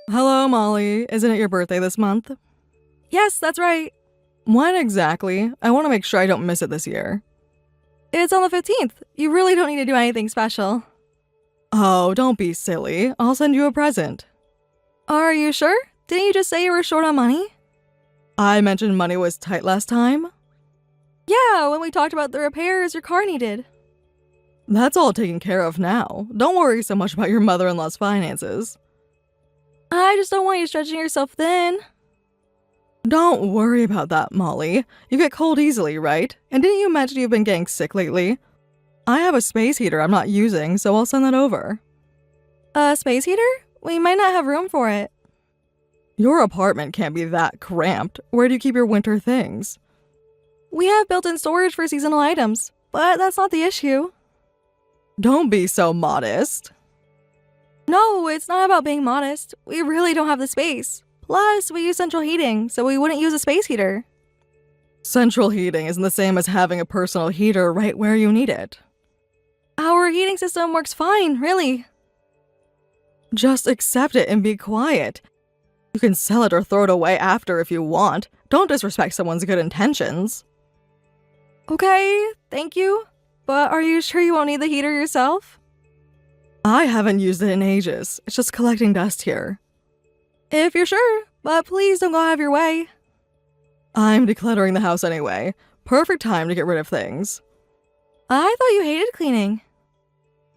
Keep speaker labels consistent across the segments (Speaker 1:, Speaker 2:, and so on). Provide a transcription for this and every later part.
Speaker 1: Hello, Molly. Isn't it your birthday this month?
Speaker 2: Yes, that's right.
Speaker 1: When exactly? I want to make sure I don't miss it this year.
Speaker 2: It's on the 15th. You really don't need to do anything special.
Speaker 1: Oh, don't be silly. I'll send you a present.
Speaker 2: Are you sure? Didn't you just say you were short on money?
Speaker 1: I mentioned money was tight last time.
Speaker 2: Yeah, when we talked about the repairs your car needed.
Speaker 1: That's all taken care of now. Don't worry so much about your mother-in-law's finances.
Speaker 2: I just don't want you stretching yourself thin.
Speaker 1: Don't worry about that, Molly. You get cold easily, right? And didn't you mention you've been getting sick lately? I have a space heater I'm not using, so I'll send that over.
Speaker 2: A space heater? We might not have room for it.
Speaker 1: Your apartment can't be that cramped. Where do you keep your winter things?
Speaker 2: We have built-in storage for seasonal items, but that's not the issue.
Speaker 1: Don't be so modest.
Speaker 2: No, it's not about being modest. We really don't have the space. Plus, we use central heating, so we wouldn't use a space heater.
Speaker 1: Central heating isn't the same as having a personal heater right where you need it.
Speaker 2: Our heating system works fine, really.
Speaker 1: Just accept it and be quiet. You can sell it or throw it away after if you want. Don't disrespect someone's good intentions.
Speaker 2: Okay, thank you. But are you sure you won't need the heater yourself?
Speaker 1: I haven't used it in ages. It's just collecting dust here.
Speaker 2: If you're sure, but please don't go out of your way.
Speaker 1: I'm decluttering the house anyway. Perfect time to get rid of things.
Speaker 2: I thought you hated cleaning.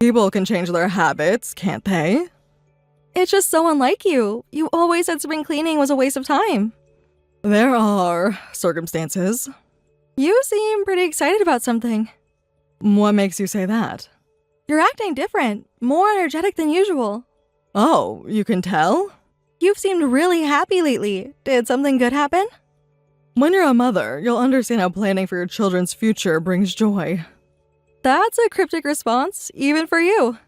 Speaker 1: People can change their habits, can't they?
Speaker 2: It's just so unlike you. You always said spring cleaning was a waste of time.
Speaker 1: There are circumstances.
Speaker 2: You seem pretty excited about something.
Speaker 1: What makes you say that?
Speaker 2: You're acting different, more energetic than usual.
Speaker 1: Oh, you can tell?
Speaker 2: You've seemed really happy lately. Did something good happen?
Speaker 1: When you're a mother, you'll understand how planning for your children's future brings joy.
Speaker 2: That's a cryptic response, even for you.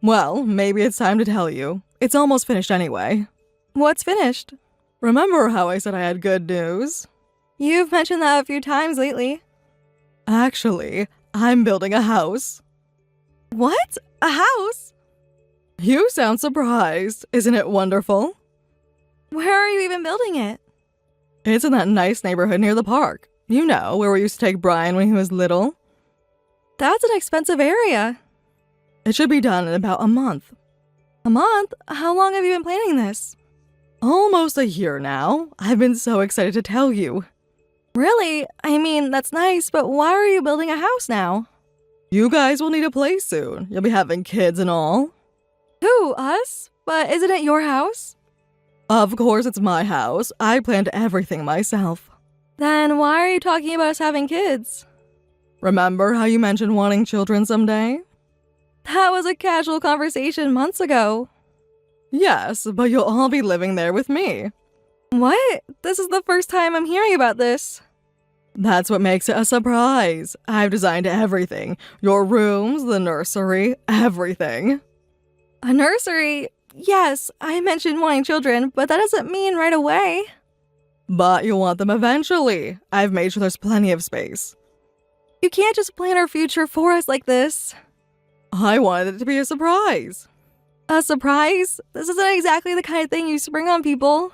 Speaker 1: Well, maybe it's time to tell you. It's almost finished anyway.
Speaker 2: What's finished?
Speaker 1: Remember how I said I had good news?
Speaker 2: You've mentioned that a few times lately.
Speaker 1: Actually, I'm building a house.
Speaker 2: What? A house?
Speaker 1: You sound surprised. Isn't it wonderful?
Speaker 2: Where are you even building it?
Speaker 1: It's in that nice neighborhood near the park. You know, where we used to take Brian when he was little.
Speaker 2: That's an expensive area.
Speaker 1: It should be done in about a month.
Speaker 2: A month? How long have you been planning this?
Speaker 1: Almost a year now. I've been so excited to tell you.
Speaker 2: Really? I mean, that's nice, but why are you building a house now?
Speaker 1: You guys will need a place soon. You'll be having kids and all.
Speaker 2: Who, us? But isn't it your house?
Speaker 1: Of course it's my house. I planned everything myself.
Speaker 2: Then why are you talking about us having kids?
Speaker 1: Remember how you mentioned wanting children someday?
Speaker 2: That was a casual conversation months ago.
Speaker 1: Yes, but you'll all be living there with me.
Speaker 2: What? This is the first time I'm hearing about this.
Speaker 1: That's what makes it a surprise. I've designed everything. Your rooms, the nursery, everything.
Speaker 2: A nursery? Yes, I mentioned wanting children, but that doesn't mean right away.
Speaker 1: But you'll want them eventually. I've made sure there's plenty of space.
Speaker 2: You can't just plan our future for us like this.
Speaker 1: I wanted it to be a surprise.
Speaker 2: A surprise? This isn't exactly the kind of thing you spring on people.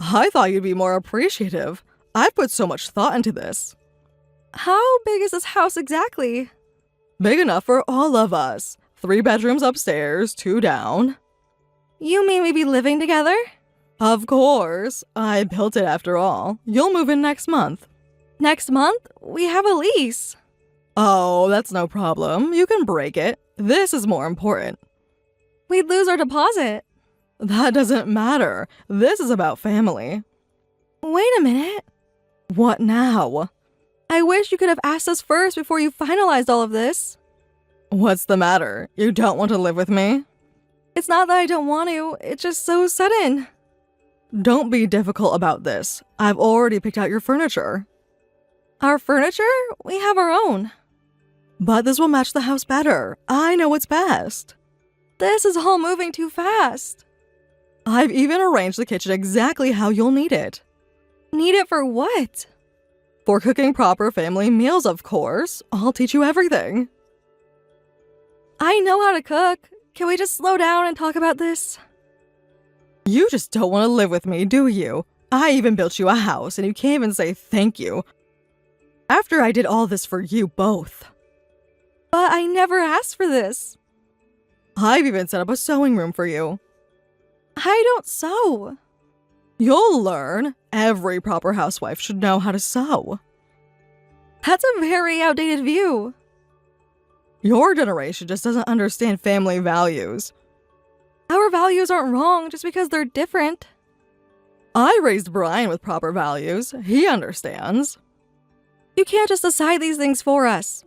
Speaker 1: I thought you'd be more appreciative. I've put so much thought into this.
Speaker 2: How big is this house exactly?
Speaker 1: Big enough for all of us. 3 bedrooms upstairs, 2 down.
Speaker 2: You mean we'd be living together?
Speaker 1: Of course. I built it after all. You'll move in next month.
Speaker 2: Next month? We have a lease.
Speaker 1: Oh, that's no problem. You can break it. This is more important.
Speaker 2: We'd lose our deposit.
Speaker 1: That doesn't matter. This is about family.
Speaker 2: Wait a minute.
Speaker 1: What now?
Speaker 2: I wish you could have asked us first before you finalized all of this.
Speaker 1: What's the matter? You don't want to live with me?
Speaker 2: It's not that I don't want to, it's just so sudden.
Speaker 1: Don't be difficult about this. I've already picked out your furniture.
Speaker 2: Our furniture? We have our own.
Speaker 1: But this will match the house better. I know what's best.
Speaker 2: This is all moving too fast.
Speaker 1: I've even arranged the kitchen exactly how you'll need it.
Speaker 2: Need it for what?
Speaker 1: For cooking proper family meals, of course. I'll teach you everything.
Speaker 2: I know how to cook. Can we just slow down and talk about this?
Speaker 1: You just don't want to live with me, do you? I even built you a house and you can't even say thank you. After I did all this for you both.
Speaker 2: But I never asked for this.
Speaker 1: I've even set up a sewing room for you.
Speaker 2: I don't sew.
Speaker 1: You'll learn. Every proper housewife should know how to sew.
Speaker 2: That's a very outdated view.
Speaker 1: Your generation just doesn't understand family values.
Speaker 2: Our values aren't wrong just because they're different.
Speaker 1: I raised Brian with proper values. He understands.
Speaker 2: You can't just decide these things for us.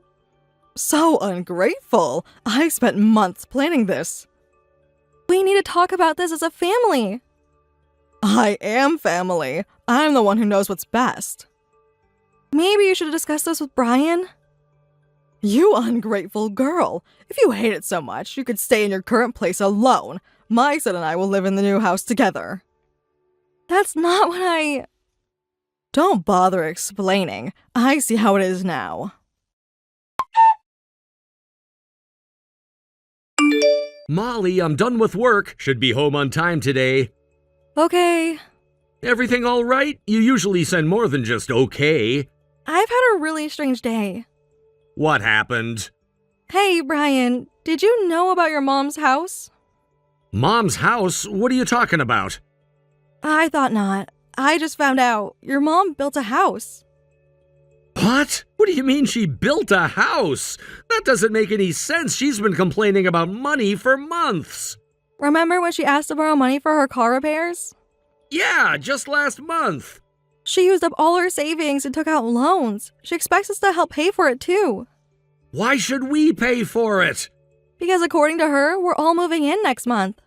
Speaker 1: So ungrateful. I spent months planning this.
Speaker 2: We need to talk about this as a family.
Speaker 1: I am family. I'm the one who knows what's best.
Speaker 2: Maybe you should discuss this with Brian.
Speaker 1: You ungrateful girl. If you hate it so much, you could stay in your current place alone. My son and I will live in the new house together.
Speaker 2: That's not what I...
Speaker 1: Don't bother explaining. I see how it is now.
Speaker 3: Molly, I'm done with work. Should be home on time today.
Speaker 2: Okay.
Speaker 3: Everything all right? You usually send more than just okay.
Speaker 2: I've had a really strange day.
Speaker 3: What happened?
Speaker 2: Hey, Brian, did you know about your mom's house?
Speaker 3: Mom's house? What are you talking about?
Speaker 2: I thought not. I just found out. Your mom built a house.
Speaker 3: What? What do you mean she built a house? That doesn't make any sense. She's been complaining about money for months.
Speaker 2: Remember when she asked to borrow money for her car repairs?
Speaker 3: Yeah, just last month.
Speaker 2: She used up all her savings and took out loans. She expects us to help pay for it too.
Speaker 3: Why should we pay for it?
Speaker 2: Because according to her, we're all moving in next month.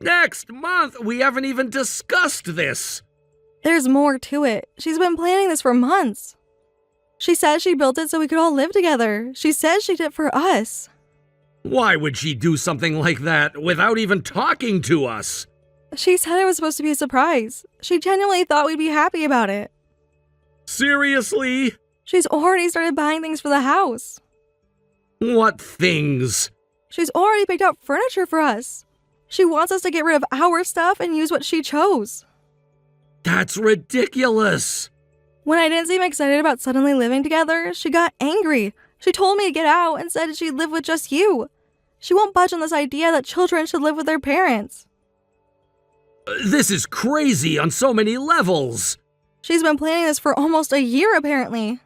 Speaker 3: Next month? We haven't even discussed this.
Speaker 2: There's more to it. She's been planning this for months. She says she built it so we could all live together. She says she did it for us.
Speaker 3: Why would she do something like that without even talking to us?
Speaker 2: She said it was supposed to be a surprise. She genuinely thought we'd be happy about it.
Speaker 3: Seriously?
Speaker 2: She's already started buying things for the house.
Speaker 3: What things?
Speaker 2: She's already picked out furniture for us. She wants us to get rid of our stuff and use what she chose.
Speaker 3: That's ridiculous.
Speaker 2: When I didn't seem excited about suddenly living together, she got angry. She told me to get out and said she'd live with just you. She won't budge on this idea that children should live with their parents.
Speaker 3: This is crazy on so many levels.
Speaker 2: She's been planning this for almost a year, apparently.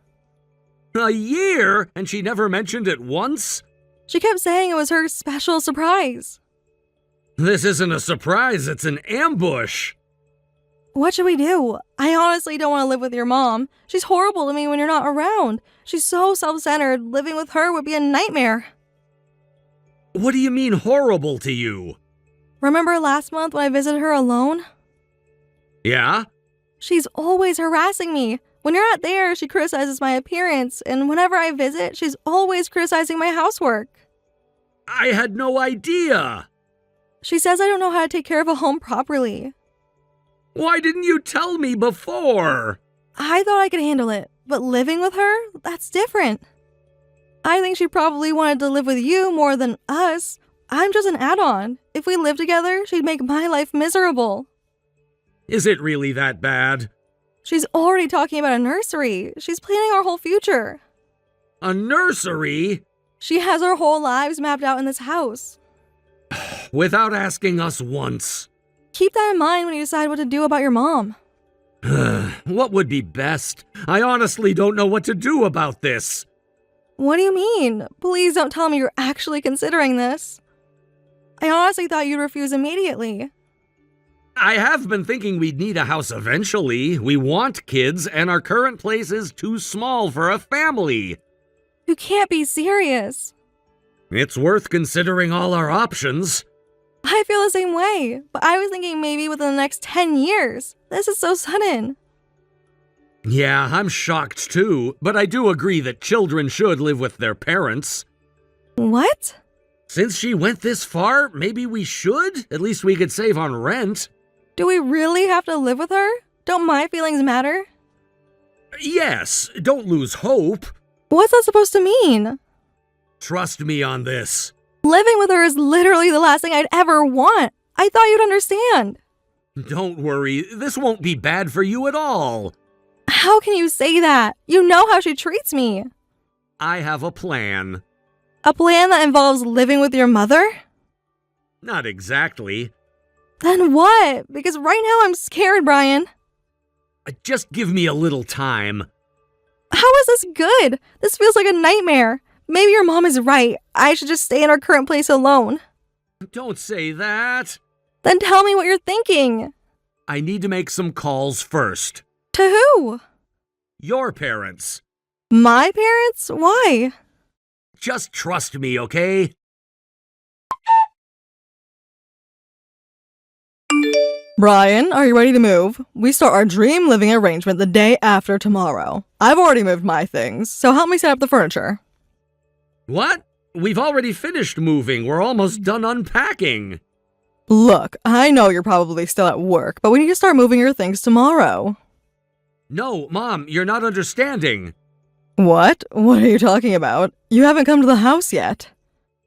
Speaker 3: A year? And she never mentioned it once?
Speaker 2: She kept saying it was her special surprise.
Speaker 3: This isn't a surprise, it's an ambush.
Speaker 2: What should we do? I honestly don't want to live with your mom. She's horrible to me when you're not around. She's so self-centered. Living with her would be a nightmare.
Speaker 3: What do you mean horrible to you?
Speaker 2: Remember last month when I visited her alone?
Speaker 3: Yeah?
Speaker 2: She's always harassing me. When you're not there, she criticizes my appearance, and whenever I visit, she's always criticizing my housework.
Speaker 3: I had no idea.
Speaker 2: She says I don't know how to take care of a home properly.
Speaker 3: Why didn't you tell me before?
Speaker 2: I thought I could handle it, but living with her? That's different. I think she probably wanted to live with you more than us. I'm just an add-on. If we lived together, she'd make my life miserable.
Speaker 3: Is it really that bad?
Speaker 2: She's already talking about a nursery. She's planning our whole future.
Speaker 3: A nursery?
Speaker 2: She has our whole lives mapped out in this house.
Speaker 3: Without asking us once.
Speaker 2: Keep that in mind when you decide what to do about your mom.
Speaker 3: What would be best? I honestly don't know what to do about this.
Speaker 2: What do you mean? Please don't tell me you're actually considering this. I honestly thought you'd refuse immediately.
Speaker 3: I have been thinking we'd need a house eventually. We want kids, and our current place is too small for a family.
Speaker 2: You can't be serious.
Speaker 3: It's worth considering all our options.
Speaker 2: I feel the same way, but I was thinking maybe within the next 10 years. This is so sudden.
Speaker 3: Yeah, I'm shocked too, but I do agree that children should live with their parents.
Speaker 2: What?
Speaker 3: Since she went this far, maybe we should? At least we could save on rent.
Speaker 2: Do we really have to live with her? Don't my feelings matter?
Speaker 3: Yes, don't lose hope.
Speaker 2: What's that supposed to mean?
Speaker 3: Trust me on this.
Speaker 2: Living with her is literally the last thing I'd ever want. I thought you'd understand.
Speaker 3: Don't worry, this won't be bad for you at all.
Speaker 2: How can you say that? You know how she treats me.
Speaker 3: I have a plan.
Speaker 2: A plan that involves living with your mother?
Speaker 3: Not exactly.
Speaker 2: Then what? Because right now I'm scared, Brian.
Speaker 3: Just give me a little time.
Speaker 2: How is this good? This feels like a nightmare. Maybe your mom is right. I should just stay in our current place alone.
Speaker 3: Don't say that.
Speaker 2: Then tell me what you're thinking.
Speaker 3: I need to make some calls first.
Speaker 2: To who?
Speaker 3: Your parents.
Speaker 2: My parents? Why?
Speaker 3: Just trust me, okay?
Speaker 1: Brian, are you ready to move? We start our dream living arrangement the day after tomorrow. I've already moved my things, so help me set up the furniture.
Speaker 3: What? We've already finished moving. We're almost done unpacking.
Speaker 1: Look, I know you're probably still at work, but we need to start moving your things tomorrow.
Speaker 3: No, Mom, you're not understanding.
Speaker 1: What? What are you talking about? You haven't come to the house yet.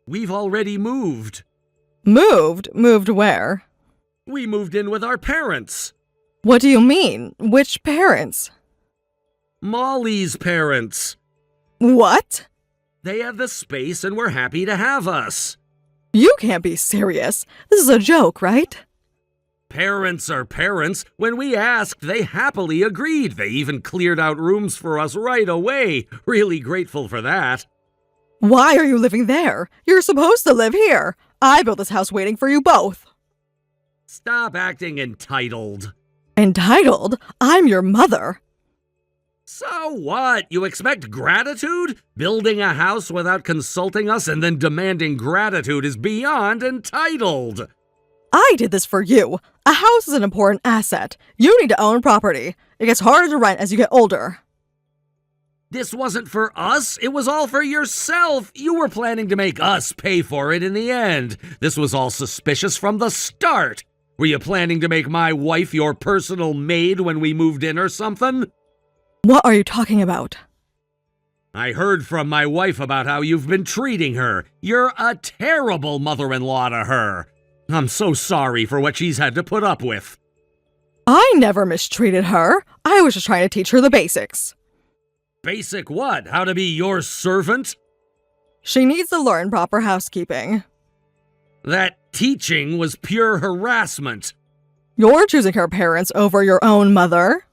Speaker 3: We've already moved.
Speaker 1: Moved? Moved where?
Speaker 3: We moved in with our parents.
Speaker 1: What do you mean? Which parents?
Speaker 3: Molly's parents.
Speaker 1: What?
Speaker 3: They have the space and were happy to have us.
Speaker 1: You can't be serious. This is a joke, right?
Speaker 3: Parents are parents. When we asked, they happily agreed. They even cleared out rooms for us right away. Really grateful for that.
Speaker 1: Why are you living there? You're supposed to live here. I built this house waiting for you both.
Speaker 3: Stop acting entitled.
Speaker 1: Entitled? I'm your mother.
Speaker 3: So what? You expect gratitude? Building a house without consulting us and then demanding gratitude is beyond entitled.
Speaker 1: I did this for you. A house is an important asset. You need to own property. It gets harder to rent as you get older.
Speaker 3: This wasn't for us. It was all for yourself. You were planning to make us pay for it in the end. This was all suspicious from the start. Were you planning to make my wife your personal maid when we moved in or something?
Speaker 1: What are you talking about?
Speaker 3: I heard from my wife about how you've been treating her. You're a terrible mother-in-law to her. I'm so sorry for what she's had to put up with.
Speaker 1: I never mistreated her. I was just trying to teach her the basics.
Speaker 3: Basic what? How to be your servant?
Speaker 1: She needs to learn proper housekeeping.
Speaker 3: That teaching was pure harassment.
Speaker 1: You're choosing her parents over your own mother.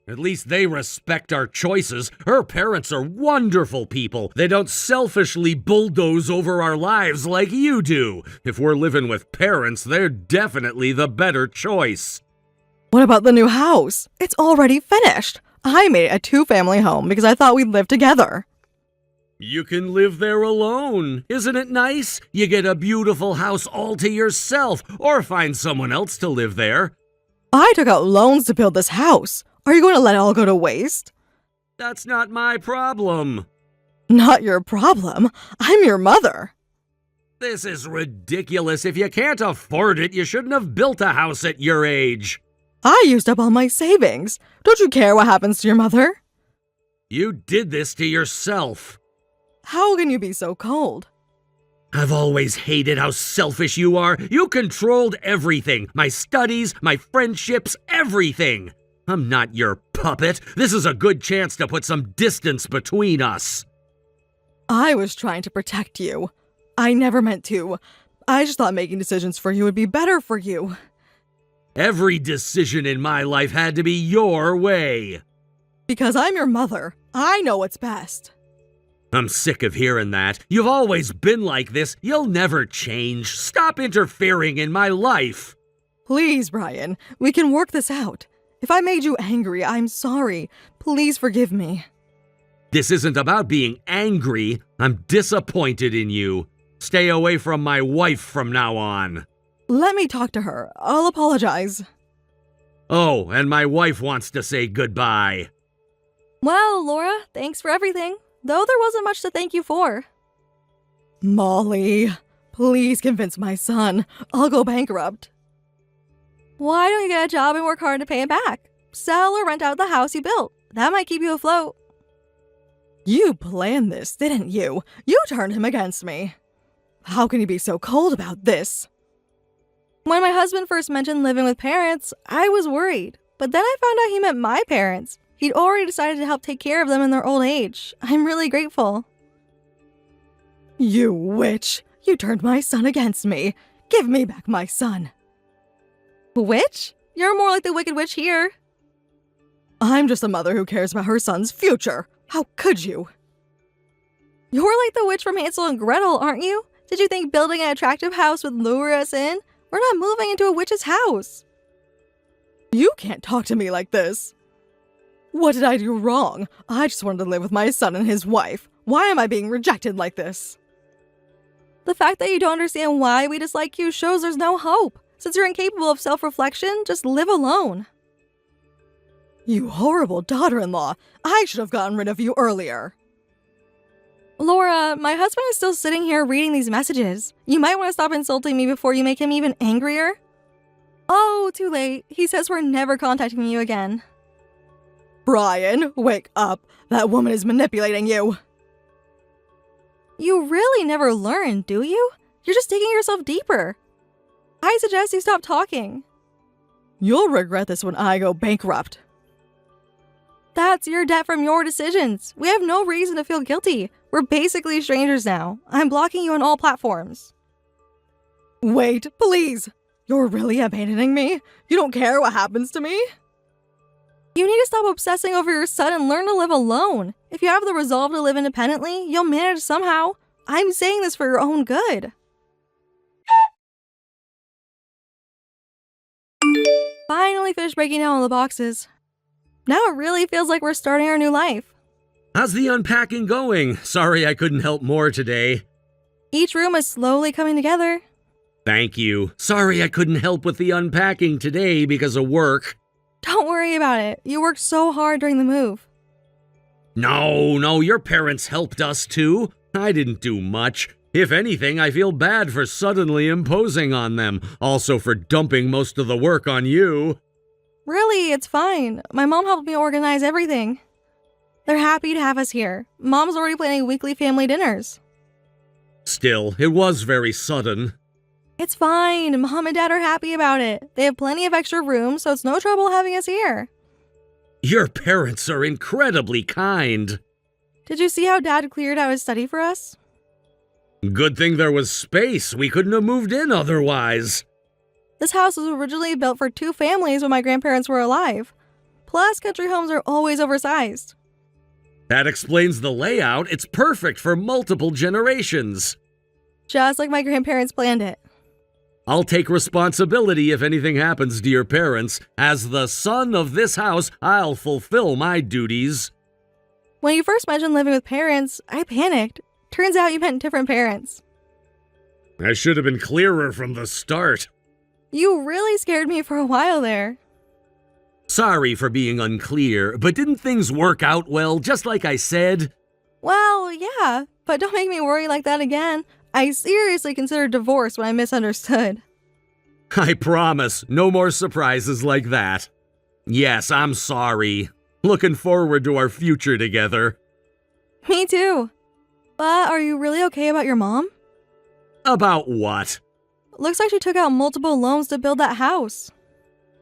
Speaker 3: At least they respect our choices. Her parents are wonderful people. They don't selfishly bulldoze over our lives like you do. If we're living with parents, they're definitely the better choice.
Speaker 1: What about the new house? It's already finished. I made it a two-family home because I thought we'd live together.
Speaker 3: You can live there alone. Isn't it nice? You get a beautiful house all to yourself, or find someone else to live there.
Speaker 1: I took out loans to build this house. Are you going to let it all go to waste?
Speaker 3: That's not my problem.
Speaker 1: Not your problem. I'm your mother.
Speaker 3: This is ridiculous. If you can't afford it, you shouldn't have built a house at your age.
Speaker 1: I used up all my savings. Don't you care what happens to your mother?
Speaker 3: You did this to yourself.
Speaker 1: How can you be so cold?
Speaker 3: I've always hated how selfish you are. You controlled everything. My studies, my friendships, everything. I'm not your puppet. This is a good chance to put some distance between us.
Speaker 1: I was trying to protect you. I never meant to. I just thought making decisions for you would be better for you.
Speaker 3: Every decision in my life had to be your way.
Speaker 1: Because I'm your mother. I know what's best.
Speaker 3: I'm sick of hearing that. You've always been like this. You'll never change. Stop interfering in my life.
Speaker 1: Please, Brian. We can work this out. If I made you angry, I'm sorry. Please forgive me.
Speaker 3: This isn't about being angry. I'm disappointed in you. Stay away from my wife from now on.
Speaker 1: Let me talk to her. I'll apologize.
Speaker 3: Oh, and my wife wants to say goodbye.
Speaker 2: Well, Laura, thanks for everything. Though there wasn't much to thank you for.
Speaker 1: Molly, please convince my son. I'll go bankrupt.
Speaker 2: Why don't you get a job and work hard to pay it back? Sell or rent out the house you built. That might keep you afloat.
Speaker 1: You planned this, didn't you? You turned him against me. How can you be so cold about this?
Speaker 2: When my husband first mentioned living with parents, I was worried. But then I found out he meant my parents. He'd already decided to help take care of them in their old age. I'm really grateful.
Speaker 1: You witch! You turned my son against me. Give me back my son.
Speaker 2: Witch? You're more like the Wicked Witch here.
Speaker 1: I'm just a mother who cares about her son's future. How could you?
Speaker 2: You're like the witch from Hansel and Gretel, aren't you? Did you think building an attractive house would lure us in? We're not moving into a witch's house.
Speaker 1: You can't talk to me like this. What did I do wrong? I just wanted to live with my son and his wife. Why am I being rejected like this?
Speaker 2: The fact that you don't understand why we dislike you shows there's no hope. Since you're incapable of self-reflection, just live alone.
Speaker 1: You horrible daughter-in-law. I should have gotten rid of you earlier.
Speaker 2: Laura, my husband is still sitting here reading these messages. You might want to stop insulting me before you make him even angrier. Oh, too late. He says we're never contacting you again.
Speaker 1: Brian, wake up. That woman is manipulating you.
Speaker 2: You really never learn, do you? You're just digging yourself deeper. I suggest you stop talking.
Speaker 1: You'll regret this when I go bankrupt.
Speaker 2: That's your debt from your decisions. We have no reason to feel guilty. We're basically strangers now. I'm blocking you on all platforms.
Speaker 1: Wait, please. You're really abandoning me? You don't care what happens to me?
Speaker 2: You need to stop obsessing over your son and learn to live alone. If you have the resolve to live independently, you'll manage somehow. I'm saying this for your own good. Finally finished breaking down all the boxes. Now it really feels like we're starting our new life.
Speaker 3: How's the unpacking going? Sorry I couldn't help more today.
Speaker 2: Each room is slowly coming together.
Speaker 3: Thank you. Sorry I couldn't help with the unpacking today because of work.
Speaker 2: Don't worry about it. You worked so hard during the move.
Speaker 3: No, your parents helped us too. I didn't do much. If anything, I feel bad for suddenly imposing on them, also for dumping most of the work on you.
Speaker 2: Really, it's fine. My mom helped me organize everything. They're happy to have us here. Mom's already planning weekly family dinners.
Speaker 3: Still, it was very sudden.
Speaker 2: It's fine. Mom and Dad are happy about it. They have plenty of extra room, so it's no trouble having us here.
Speaker 3: Your parents are incredibly kind.
Speaker 2: Did you see how Dad cleared out his study for us?
Speaker 3: Good thing there was space. We couldn't have moved in otherwise.
Speaker 2: This house was originally built for 2 families when my grandparents were alive. Plus, country homes are always oversized.
Speaker 3: That explains the layout. It's perfect for multiple generations.
Speaker 2: Just like my grandparents planned it.
Speaker 3: I'll take responsibility if anything happens to your parents. As the son of this house, I'll fulfill my duties.
Speaker 2: When you first mentioned living with parents, I panicked. Turns out you meant different parents.
Speaker 3: I should have been clearer from the start.
Speaker 2: You really scared me for a while there.
Speaker 3: Sorry for being unclear, but didn't things work out well, just like I said?
Speaker 2: Well, yeah, but don't make me worry like that again. I seriously considered divorce when I misunderstood.
Speaker 3: I promise, no more surprises like that. Yes, I'm sorry. Looking forward to our future together.
Speaker 2: Me too. But are you really okay about your mom?
Speaker 3: About what?
Speaker 2: Looks like she took out multiple loans to build that house.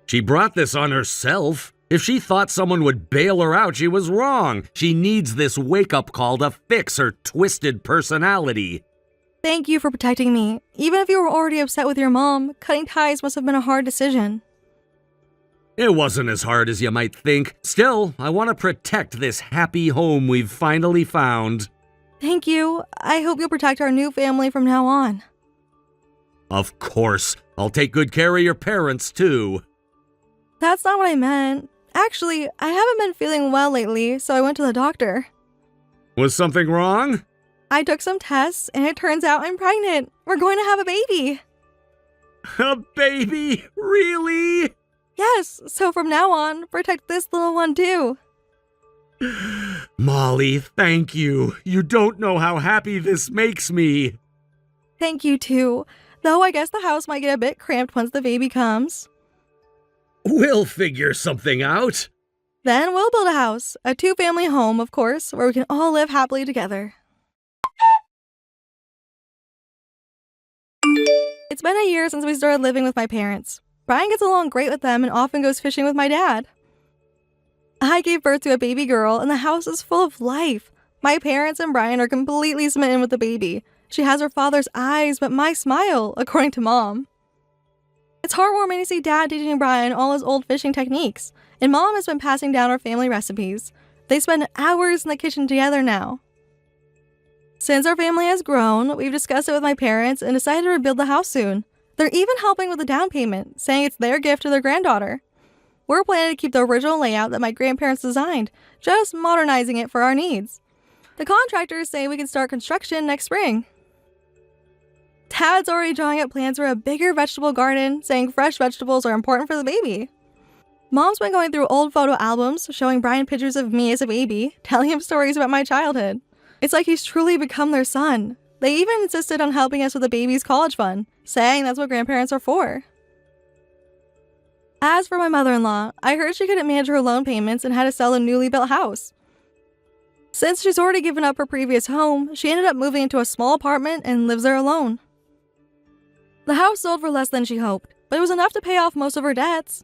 Speaker 3: She brought this on herself. If she thought someone would bail her out, she was wrong. She needs this wake-up call to fix her twisted personality.
Speaker 2: Thank you for protecting me. Even if you were already upset with your mom, cutting ties must have been a hard decision.
Speaker 3: It wasn't as hard as you might think. Still, I want to protect this happy home we've finally found.
Speaker 2: Thank you. I hope you'll protect our new family from now on.
Speaker 3: Of course. I'll take good care of your parents, too.
Speaker 2: That's not what I meant. Actually, I haven't been feeling well lately, so I went to the doctor.
Speaker 3: Was something wrong?
Speaker 2: I took some tests, and it turns out I'm pregnant. We're going to have a baby.
Speaker 3: A baby? Really?
Speaker 2: Yes, so from now on, protect this little one too.
Speaker 3: Molly, thank you. You don't know how happy this makes me.
Speaker 2: Thank you too. Though I guess the house might get a bit cramped once the baby comes.
Speaker 3: We'll figure something out.
Speaker 2: Then we'll build a house. A 2-family home, of course, where we can all live happily together. It's been a year since we started living with my parents. Brian gets along great with them and often goes fishing with my dad. I gave birth to a baby girl, and the house is full of life. My parents and Brian are completely smitten with the baby. She has her father's eyes, but my smile, according to Mom. It's heartwarming to see Dad teaching Brian all his old fishing techniques, and Mom has been passing down our family recipes. They spend hours in the kitchen together now. Since our family has grown, we've discussed it with my parents and decided to rebuild the house soon. They're even helping with the down payment, saying it's their gift to their granddaughter. We're planning to keep the original layout that my grandparents designed, just modernizing it for our needs. The contractors say we can start construction next spring. Dad's already drawing up plans for a bigger vegetable garden, saying fresh vegetables are important for the baby. Mom's been going through old photo albums, showing Brian pictures of me as a baby, telling him stories about my childhood. It's like he's truly become their son. They even insisted on helping us with the baby's college fund, saying that's what grandparents are for. As for my mother-in-law, I heard she couldn't manage her loan payments and had to sell a newly built house. Since she's already given up her previous home, she ended up moving into a small apartment and lives there alone. The house sold for less than she hoped, but it was enough to pay off most of her debts.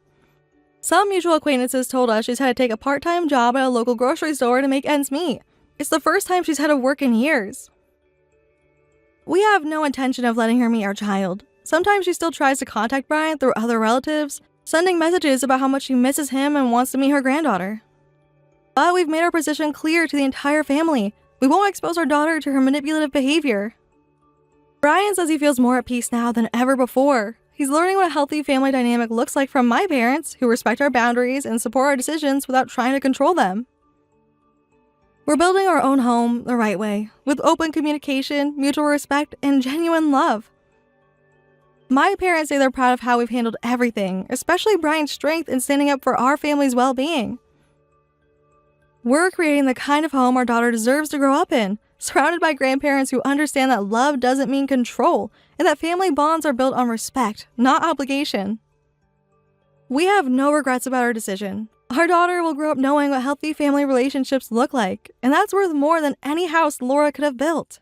Speaker 2: Some mutual acquaintances told us she's had to take a part-time job at a local grocery store to make ends meet. It's the first time she's had to work in years. We have no intention of letting her meet our child. Sometimes she still tries to contact Brian through other relatives, sending messages about how much she misses him and wants to meet her granddaughter. But we've made our position clear to the entire family. We won't expose our daughter to her manipulative behavior. Brian says he feels more at peace now than ever before. He's learning what a healthy family dynamic looks like from my parents, who respect our boundaries and support our decisions without trying to control them. We're building our own home the right way, with open communication, mutual respect, and genuine love. My parents say they're proud of how we've handled everything, especially Brian's strength in standing up for our family's well-being. We're creating the kind of home our daughter deserves to grow up in, surrounded by grandparents who understand that love doesn't mean control, and that family bonds are built on respect, not obligation. We have no regrets about our decision. Our daughter will grow up knowing what healthy family relationships look like, and that's worth more than any house Laura could have built.